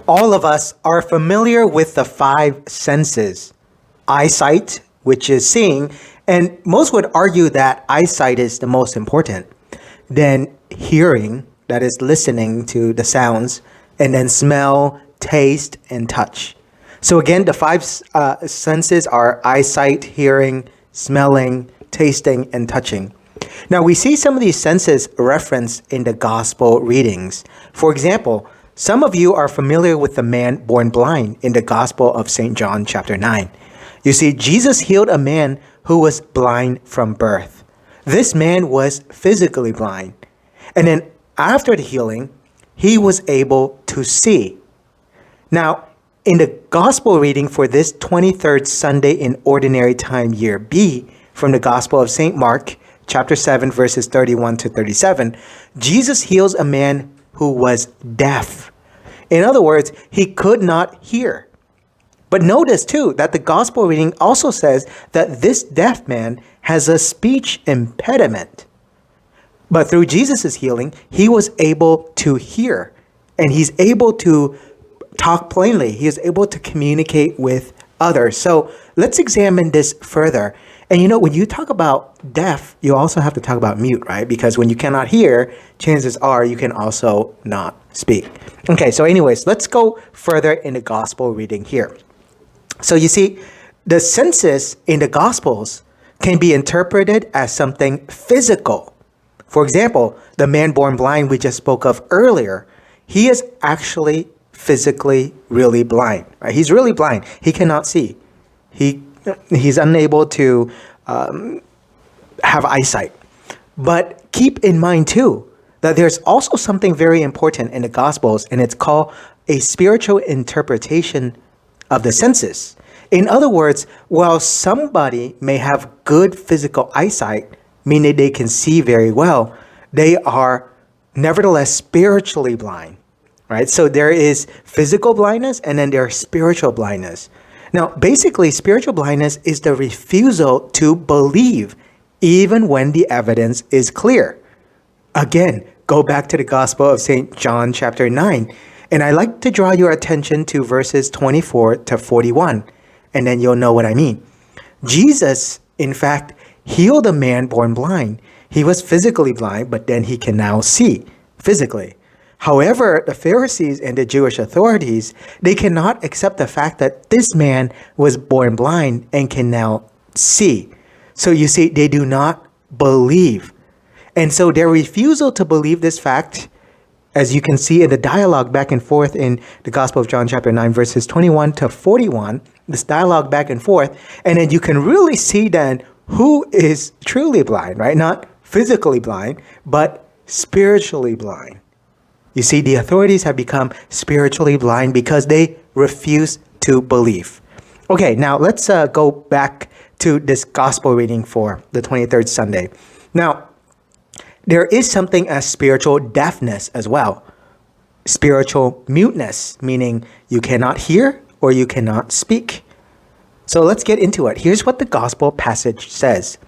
All of us are familiar with the five senses. Eyesight, which is seeing, and most would argue that eyesight is the most important. Then hearing, that is listening to the sounds, and then smell, taste, and touch. So again, the five senses are eyesight, hearing, smelling, tasting, and touching. Now we see some of these senses referenced in the gospel readings. For example, some of you are familiar with the man born blind in the Gospel of St. John chapter 9. You see, Jesus healed a man who was blind from birth. This man was physically blind. And then after the healing, he was able to see. Now, in the Gospel reading for this 23rd Sunday in Ordinary Time Year B from the Gospel of St. Mark chapter 7 verses 31 to 37, Jesus heals a man who was deaf. In other words, he could not hear. But notice too that the gospel reading also says that this deaf man has a speech impediment. But through Jesus' healing, he was able to hear, and he's able to talk plainly. He is able to communicate with others. So let's examine this further. And when you talk about deaf, you also have to talk about mute, right? Because when you cannot hear, chances are you can also not speak. Okay, so anyways, let's go further in the gospel reading here. So you see, the senses in the gospels can be interpreted as something physical. For example, the man born blind we just spoke of earlier, he is actually physically really blind, right? He's really blind. He cannot see. He's unable to have eyesight. But keep in mind too that there's also something very important in the Gospels, and it's called a spiritual interpretation of the senses. In other words, while somebody may have good physical eyesight, meaning they can see very well, they are nevertheless spiritually blind, right? So there is physical blindness and then there's spiritual blindness. Now, basically, spiritual blindness is the refusal to believe, even when the evidence is clear. Again, go back to the Gospel of St. John chapter 9. And I like to draw your attention to verses 24 to 41, and then you'll know what I mean. Jesus, in fact, healed a man born blind. He was physically blind, but then he can now see physically. However, the Pharisees and the Jewish authorities, they cannot accept the fact that this man was born blind and can now see. So you see, they do not believe. And so their refusal to believe this fact, as you can see in the dialogue back and forth in the Gospel of John chapter 9, verses 21 to 41, this dialogue back and forth, and then you can really see then who is truly blind, right? Not physically blind, but spiritually blind. You see, the authorities have become spiritually blind because they refuse to believe. Okay, now let's go back to this gospel reading for the 23rd Sunday. Now, there is something as spiritual deafness as well. Spiritual muteness, meaning you cannot hear or you cannot speak. So let's get into it. Here's what the gospel passage says.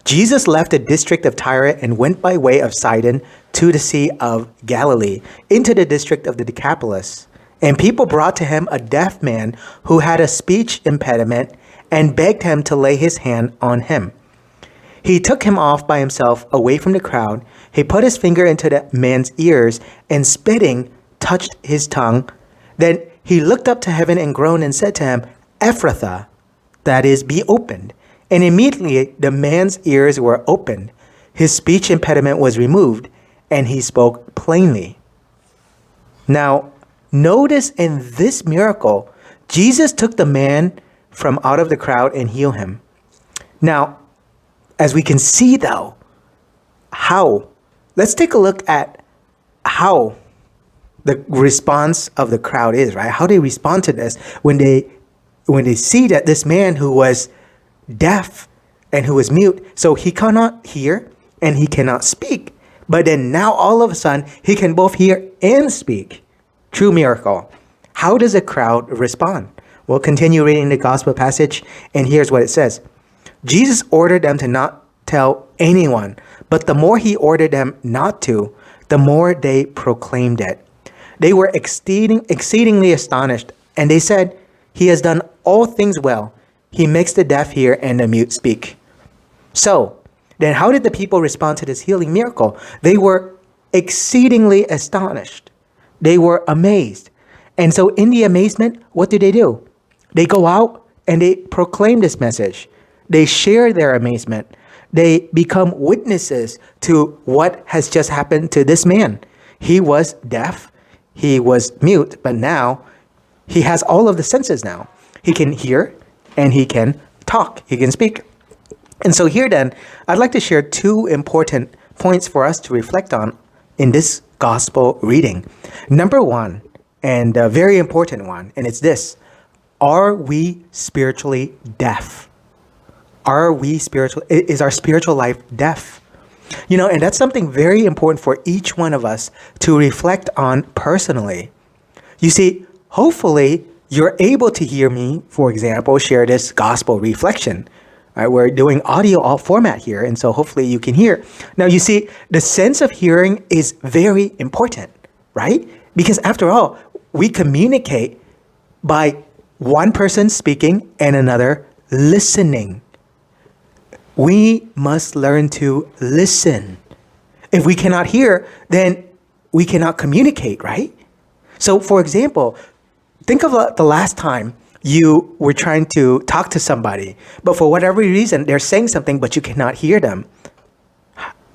Jesus left the district of Tyre and went by way of Sidon to the Sea of Galilee, into the district of the Decapolis. And people brought to him a deaf man who had a speech impediment and begged him to lay his hand on him. He took him off by himself away from the crowd. He put his finger into the man's ears and spitting touched his tongue. Then he looked up to heaven and groaned and said to him, Ephphrata, that is, be opened. And immediately the man's ears were opened. His speech impediment was removed, and he spoke plainly. Now, notice in this miracle, Jesus took the man from out of the crowd and healed him. Now, as we can see though, how? Let's take a look at how the response of the crowd is, right? How they respond to this when they see that this man who was deaf and who was mute, so he cannot hear and he cannot speak. But then now all of a sudden, he can both hear and speak. True miracle. How does a crowd respond? We'll continue reading the gospel passage, and here's what it says. Jesus ordered them to not tell anyone, but the more he ordered them not to, the more they proclaimed it. They were exceedingly astonished, and they said, "He has done all things well. He makes the deaf hear and the mute speak." So, then how did the people respond to this healing miracle? They were exceedingly astonished. They were amazed. And so in the amazement, what do? They go out and they proclaim this message. They share their amazement. They become witnesses to what has just happened to this man. He was deaf, he was mute, but now he has all of the senses now. He can hear and he can talk, he can speak. And so here then, I'd like to share two important points for us to reflect on in this gospel reading. Number one, and a very important one, and it's this: are we spiritually deaf? Is our spiritual life deaf? And that's something very important for each one of us to reflect on personally. You see, hopefully you're able to hear me, for example, share this gospel reflection. Right, we're doing audio format here, and so hopefully you can hear. Now, you see, the sense of hearing is very important, right? Because after all, we communicate by one person speaking and another listening. We must learn to listen. If we cannot hear, then we cannot communicate, right? So, for example, think of the last time you were trying to talk to somebody, but for whatever reason, they're saying something, but you cannot hear them.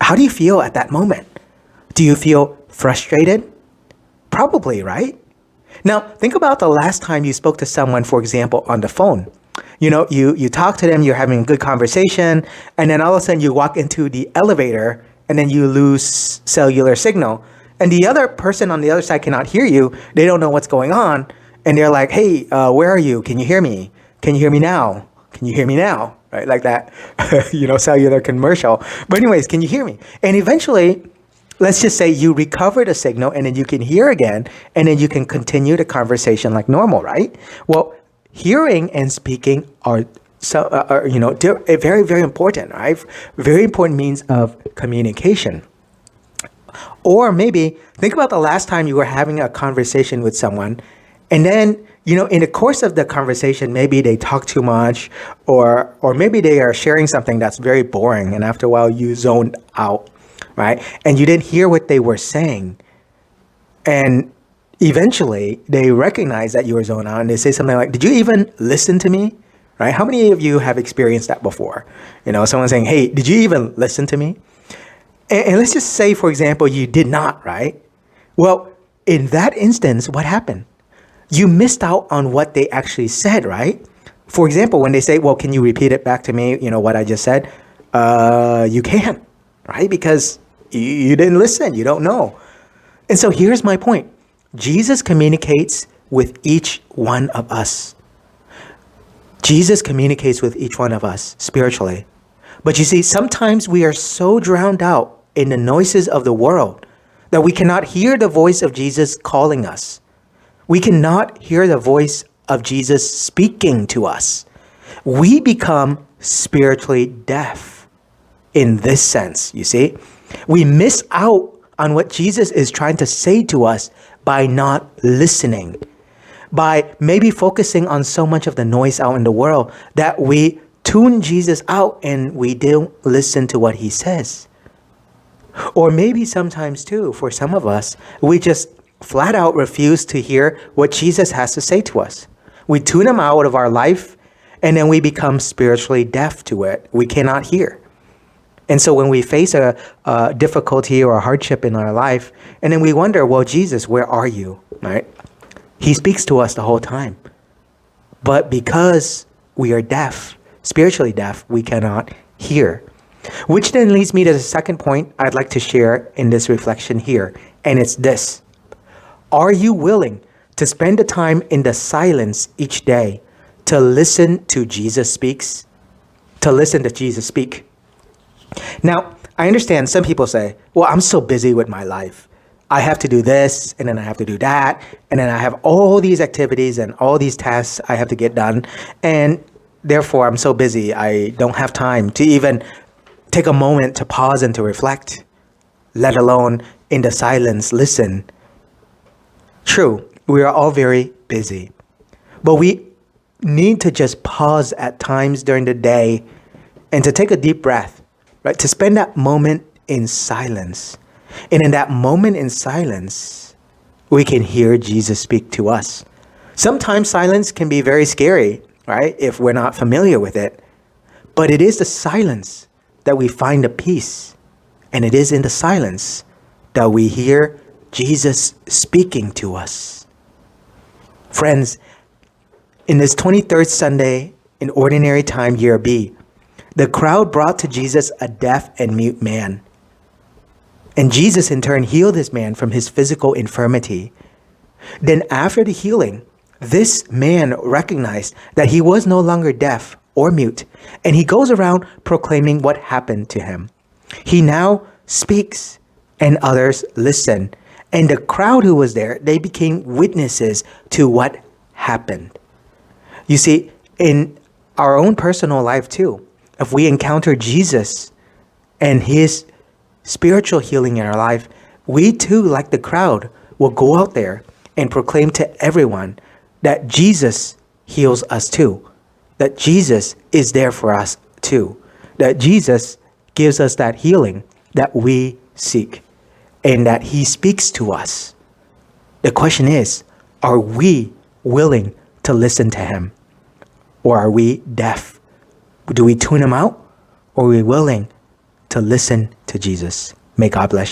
How do you feel at that moment? Do you feel frustrated? Probably, right? Now, think about the last time you spoke to someone, for example, on the phone. You talk to them, you're having a good conversation, and then all of a sudden you walk into the elevator, and then you lose cellular signal. And the other person on the other side cannot hear you. They don't know what's going on. And they're like, "Hey, where are you? Can you hear me? Can you hear me now? Can you hear me now?" Right? Like that, cellular commercial. But anyways, can you hear me? And eventually, let's just say you recover the signal and then you can hear again, and then you can continue the conversation like normal, right? Well, hearing and speaking are very, very important, right? Very important means of communication. Or maybe think about the last time you were having a conversation with someone, and then, in the course of the conversation, maybe they talk too much, or maybe they are sharing something that's very boring, and after a while you zoned out, right? And you didn't hear what they were saying. And eventually they recognize that you were zoned out, and they say something like, "Did you even listen to me?" Right? How many of you have experienced that before? Someone saying, "Hey, did you even listen to me?" And let's just say, for example, you did not, right? Well, in that instance, what happened? You missed out on what they actually said, right? For example, when they say, "Well, can you repeat it back to me, what I just said?" You can't, right? Because you didn't listen, you don't know. And so here's my point. Jesus communicates with each one of us. Jesus communicates with each one of us spiritually. But you see, sometimes we are so drowned out in the noises of the world that we cannot hear the voice of Jesus calling us. We cannot hear the voice of Jesus speaking to us. We become spiritually deaf in this sense, you see. We miss out on what Jesus is trying to say to us by not listening, by maybe focusing on so much of the noise out in the world that we tune Jesus out and we don't listen to what he says. Or maybe sometimes too, for some of us, we just flat out refuse to hear what Jesus has to say to us. We tune him out of our life, and then we become spiritually deaf to it. We cannot hear. And so when we face a difficulty or a hardship in our life, and then we wonder, "Well, Jesus, where are you?" Right? He speaks to us the whole time. But because we are deaf, spiritually deaf, we cannot hear. Which then leads me to the second point I'd like to share in this reflection here. And it's this: are you willing to spend the time in the silence each day to listen to Jesus speaks? To listen to Jesus speak. Now, I understand some people say, "Well, I'm so busy with my life. I have to do this, and then I have to do that, and then I have all these activities and all these tasks I have to get done, and therefore I'm so busy, I don't have time to even take a moment to pause and to reflect, let alone in the silence listen." True, we are all very busy, but we need to just pause at times during the day and to take a deep breath, right? To spend that moment in silence. And in that moment in silence, we can hear Jesus speak to us. Sometimes silence can be very scary, right? If we're not familiar with it. But it is the silence that we find the peace. And it is in the silence that we hear Jesus speaking to us. Friends, in this 23rd Sunday in Ordinary Time, Year B, the crowd brought to Jesus a deaf and mute man. And Jesus in turn healed this man from his physical infirmity. Then after the healing, this man recognized that he was no longer deaf or mute, and he goes around proclaiming what happened to him. He now speaks, and others listen. And the crowd who was there, they became witnesses to what happened. You see, in our own personal life too, if we encounter Jesus and his spiritual healing in our life, we too, like the crowd, will go out there and proclaim to everyone that Jesus heals us too, that Jesus is there for us too, that Jesus gives us that healing that we seek, and that he speaks to us. The question is, are we willing to listen to him? Or are we deaf? Do we tune him out? Or are we willing to listen to Jesus? May God bless you.